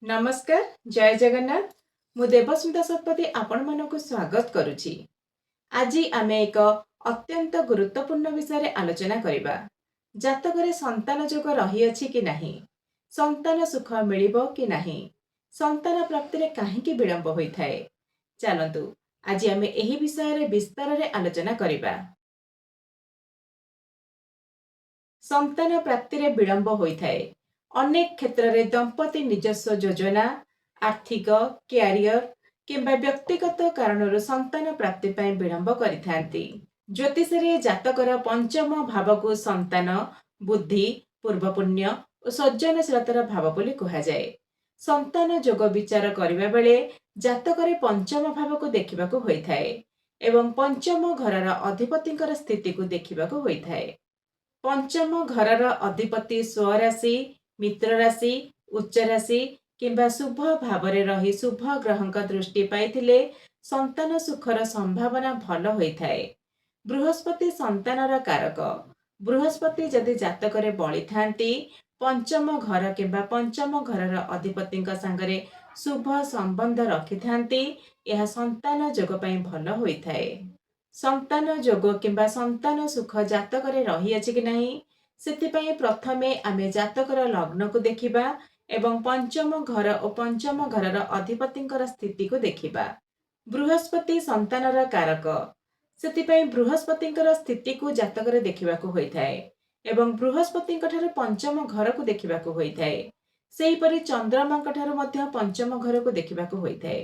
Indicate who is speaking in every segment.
Speaker 1: नमस्कार जय जगन्नाथ मु देवस्मिता शतपथी आपण मानक स्वागत करुछि। आज आम एक अत्यंत गुरुत्वपूर्ण विषय आलोचना करिबा। जातकरे संतान जोग रही अछि कि नाही, संतान सुख मिलिबो कि नाही, संतान प्राप्ति रे काहेकि विलंब होइथाय। चलंतु आज आम एही विषय रे विस्तार रे आलोचना करिबा। संतान प्राप्ति रे विलंब होइथाय। अनेक क्षेत्र रे दंपति निजस्व योजना, आर्थिक, क्यारियर किंबा व्यक्तिगत कारणରୁ संतान प्राप्ति ପାଇଁ विलंब କରିଥାନ୍ତି। ଜ୍ୟୋତିଷରେ ଜାତକର ପଞ୍ଚମ ଭାବକୁ संतान, बुद्धि, ପୂର୍ବ ପୁଣ୍ୟ ଓ ସୃଜନଶୀଳତାର ଭାବ ବୋଲି କୁହାଯାଏ। संतान ଯୋଗ ବିଚାର କରିବା ବେଳେ ଜାତକରେ ପଞ୍ଚମ ଭାବକୁ ଦେଖିବାକୁ ହୋଇଥାଏ ଏବଂ ପଞ୍ଚମ ଘରର ଅଧିପତିଙ୍କର ସ୍ଥିତିକୁ ଦେଖିବାକୁ ହୋଇଥାଏ। पंचम घरर अधिपति स्वराशि, मित्र राशि, उच्च राशि किंबा शुभ भाव रही शुभ ग्रहंक दृष्टि पाइथिले संतान सुखर संभावना भल होइथाय। बृहस्पति संतानर कारक। बृहस्पति जदि जातकरे बळी थांती पंचम घर किंबा पंचम घरर अधिपतिंक संगरे शुभ संबंध रखि थांती यह संतान जोग पई भल होइथाय। संतान जोग किंबा संतान सुख जातकरे रही अछि कि नहीं सेतिपई प्रथमे आमे जातकर लग्न को देखिबा एवं पंचम घर और पंचम घरर अधिपतिंकर स्थिति को देखिबा। बृहस्पति संतानर कारक सेतिपई बृहस्पतिंकर स्थिति को जातकरे देखिबाको होइथाय एवं बृहस्पतिंक ठारे पंचम घर को देखिबाको होइथाय। सेही परि चंद्रमांक ठारे मध्य पंचम घर को देखिबाको होइथाय।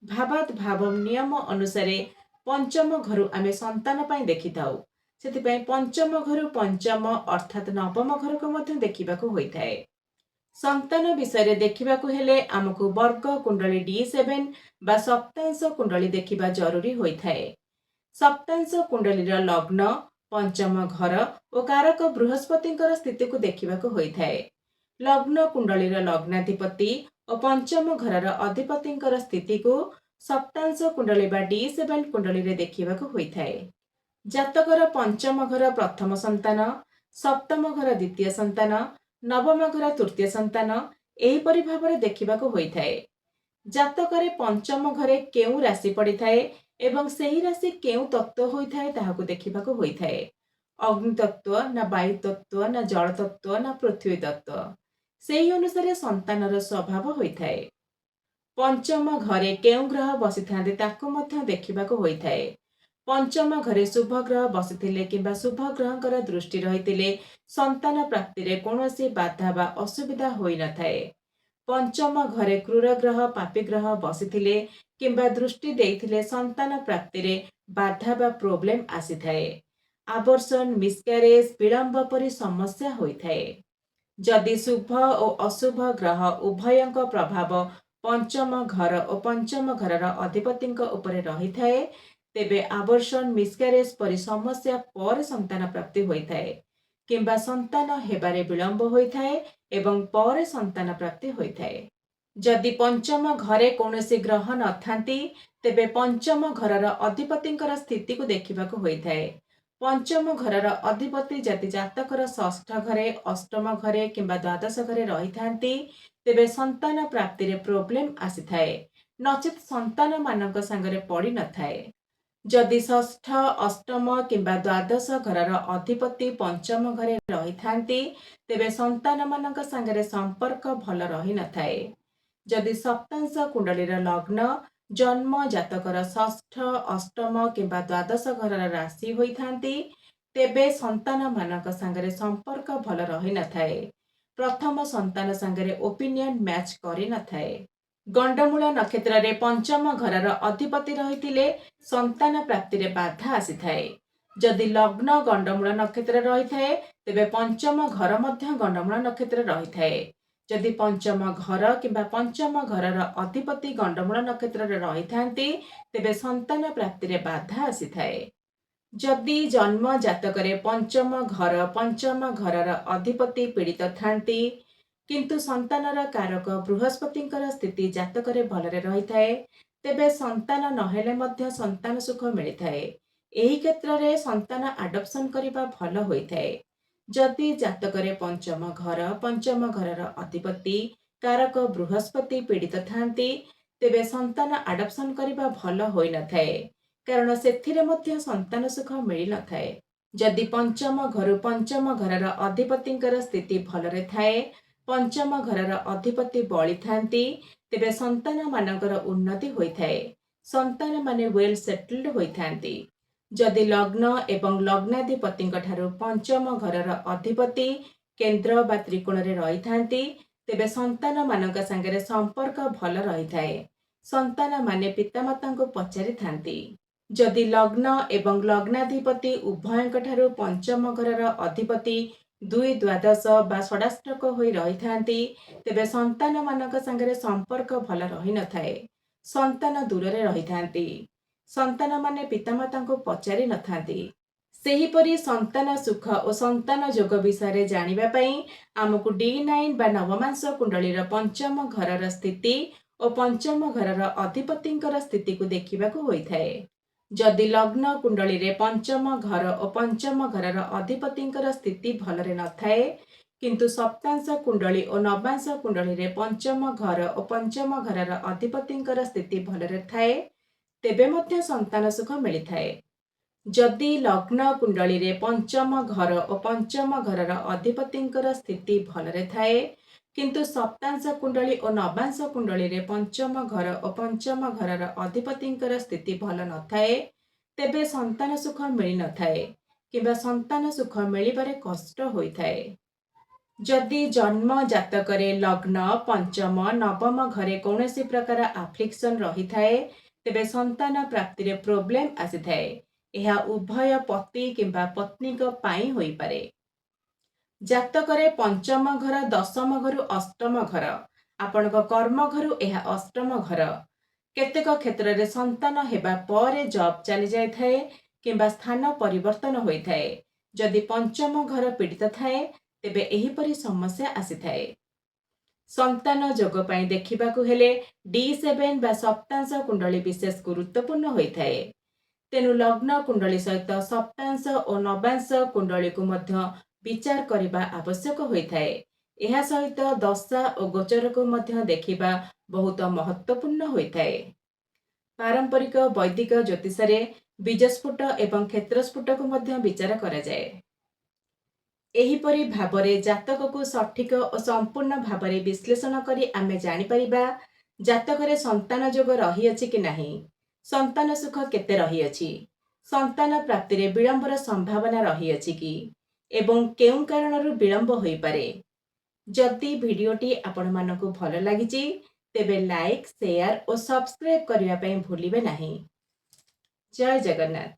Speaker 1: भावात भाव नियम अनुसारे पंचम घर आमे संतान पई देखिथाउ। सेतिपई पंचम घर पंचम अर्थात नवम घर को मध्य देखिबाको होइथाय। संतान विषय देखिबाको हेले आमको वर्ग कुंडली D7 बा सप्तांश कुंडली देखिबा जरूरी होइथाय। सप्तांश कुंडलीर लग्न, पंचम घर और कारक बृहस्पतिंकर स्थिति को देखिबाको होइथाय। लग्न कुंडलीर लग्नाधिपति और पंचम घरर अधिपतिंकर स्थिति को सप्तांश कुंडली बा D7 कुंडली रे देखिबाको होइथाय। जातकर पंचम घर प्रथम संतान, सप्तम घर द्वितीय संतान, नवम घर तृतीय संतान एहीपरि भाବରେ देखिबाको होइथाय। जातकरे पंचम घरे केउ राशि पड़िथाय एवं सेही राशि केउ तत्व होइथाय ताहाको देखिबाको होइथाय। अग्नि तत्व ना वायु तत्व ना जल तत्व ना पृथ्वी तत्व सेही अनुसारे संतानर स्वभाव होइथाय। पंचम घरे केउ ग्रह बसिथांते ताको मध्य देखिबाको होइथाय। पंचम घरे शुभ ग्रह बसिथिले किंबा शुभ ग्रहंकर दृष्टि रहिथिले संतान प्राप्ति रे कोनोसी बाधा बा असुविधा होई न थाए। पंचम घरे क्रूर ग्रह पापी ग्रह बसिथिले किंबा दृष्टि देइथिले संतान प्राप्ति रे बाधा बा प्रोब्लेम आसी थाए। आवर्षण, मिसकैरेज, विलंब परि समस्या होई थाए। जदि शुभ और अशुभ ग्रह उभयंक प्रभाव पंचम घर और पंचम घरर अधिपतिंक उपरे रही थाए तेबे आवर्षण, मिसकैरेज परि समस्या पर संतान प्राप्ति होइथाय किंबा संतान हेबारे विलंब होइथाय एवं पर संतान प्राप्ति होइथाय। जदि पंचम घरे कौनसी ग्रह नथांती तेबे पंचम घरर अधिपतिंकर स्थिति को देखिबाको होइथाय। पंचम घरर अधिपति जदि जातकर षष्ठ घरे, अष्टम घरे किंबा द्वादश घरे रही थांती तेबे संतान प्राप्ति रे प्रोब्लेम आसी थाए नचेत संतान मानक संगरे पड़ी न थाए। जदि षष्ठ, अष्टम किंबा द्वादश घरर अधिपति पंचम घरे रही थांती तेबे संतान मानक संगरे संपर्क भल रही न थाए। जदि सप्तांश कुंडलीर लग्न, जन्म जातकर षष्ठ, अष्टम किंबा द्वादश घरर राशि होई थांती तेबे संतान मानक संगरे संपर्क भल रही न थाए। प्रथम संतान संगरे ओपिनियन मैच करि न थाए। गंडमूल नक्षत्र रे पंचम घरर अधिपति रहिथिले संतान प्राप्ति रे बाधा आसी थाए। जदि लग्न गंडमूल नक्षत्र रही थाए तेबे पंचम घर मध्य गंडमूल नक्षत्र रही थाए। जदि पंचम घर किंबा पंचम घरर अधिपति गंडमूल नक्षत्र रे रही थांती तेबे संतान प्राप्ति रे बाधा आसी थाए। जदि जन्म जातकरे पंचम घरर अधिपति पीड़ित थांती किंतु संतानर कारक बृहस्पतिंकर स्थिति जातकरे भलरे रही थाए तेबे संतान नहेले मध्य संतान सुख मिलिथाए। एही क्षेत्र रे संतान आडप्शन करिबा भल होइथाए। जदि जातकरे पंचम घरर अधिपति कारक बृहस्पति पीड़ित थांती तेबे संतान आडप्शन करिबा भल होई नथाए कारण सेथिरे मध्य संतान सुख मिली नथाए। जदि पंचम घरु पंचम घरर अधिपतिंकर स्थिति भलरे थाए, पंचम घरर अधिपति बळी थांती तेबे संतान मानकर उन्नति होइथाए। संतान माने वेल सेटल्ड होइथांती। जदि लग्न एवं लग्नाधिपतिंक ठारु पंचम घरर अधिपति केन्द्र बा त्रिकोणरे रहिथांती तेबे संतान मानक संगरे संपर्क भल रहिथाए। संतान माने पितामातांको पचारि थांती। जदि लग्न एवं लग्नाधिपति उभयंक ठारु पंचम घरर अधिपति 2 द्वादश बा षडाष्टक होई रहिथांती तेबे संतान मानक संगरे संपर्क भल रहि नथाए। संतान दूररे रहिथांती। संतान माने पितामातांको पचारि नथांती। सेहीपरि संतान सुख और संतान जोग विषय जानिबा पई आमको D9 बा नवमांश कुंडलीर पंचम घरर स्थिति और पंचम घरर अधिपतिंकर स्थिति को देखिबाकू होइथाए। जदि लग्न कुंडली रे पंचम घर और पंचम घरर अधिपतिंकर स्थिति भलरे नथाए किंतु सप्तांश कुंडली और नवांश कुंडली रे पंचम घर और पंचम घरर अधिपतिंकर स्थिति भलरे थाए तेबे मध्य संतान सुख मिलिथाए। जदि लग्न कुंडली रे पंचम घर और पंचम घरर अधिपतिंकर स्थिति भलरे थाए किंतु सप्तांश कुंडली और नवांश कुंडली रे पंचम घर और पंचम घरर अधिपतिंकर स्थिति भल नथाए तेबे संतान सुख मिली नथाए किंबा संतान सुख मिलिबारे कष्ट होइथाए। जदि जन्म जातकरे लग्न पंचम नवम घरे कौनसी प्रकार आफ्लिक्शन रही थाए तेबे संतान प्राप्ति रे प्रोब्लेम आसी थाए। यह उभय पति किंबा पत्नी को पाई होई पारे। जातकरे पंचम घर दशम घरु अष्टम घर आपण कर्म घरु यह अष्टम घर केतेक क्षेत्र रे संतान हेबा परे जॉब चली जाय थाए किंबा स्थान परिवर्तन होई थाए। जदि पंचम घर पीड़ित थाए तेबे एही परि समस्या आसी थाए। संतान जोग पाई देखिबाकू हेले D7 बा सप्तांश कुंडली विशेष गुरुत्वपूर्ण होई थाए। तेनु लग्न कुंडली सहित सप्तांश और नवांश कुंडली को मध्य विचार करिबा आवश्यक होई थाए। एहा सहित दशा और गोचर को मध्य देखिबा बहुत महत्वपूर्ण होई थाए। पारंपरिक वैदिक ज्योतिष रे बीजस्फुट एवं क्षेत्रस्फुट को मध्य विचार करा जाए। एहीपरि भावरे जातक को सठिक और संपूर्ण भावरे विश्लेषण करी आमे जानि परिबा जातकरे संतान जोग रही अछि कि नाही, संतान सुख केते रही अछि, संतान प्राप्ति रे विलंबर संभावना रही अछि कि एवं केउ कारणरु विलंब होई पारे। जदि भिडियोटी आपण मानकु भल लागिछि तेबे लाइक शेयर और सब्सक्राइब करिया पई भूलिबे नाही। जय जगन्नाथ।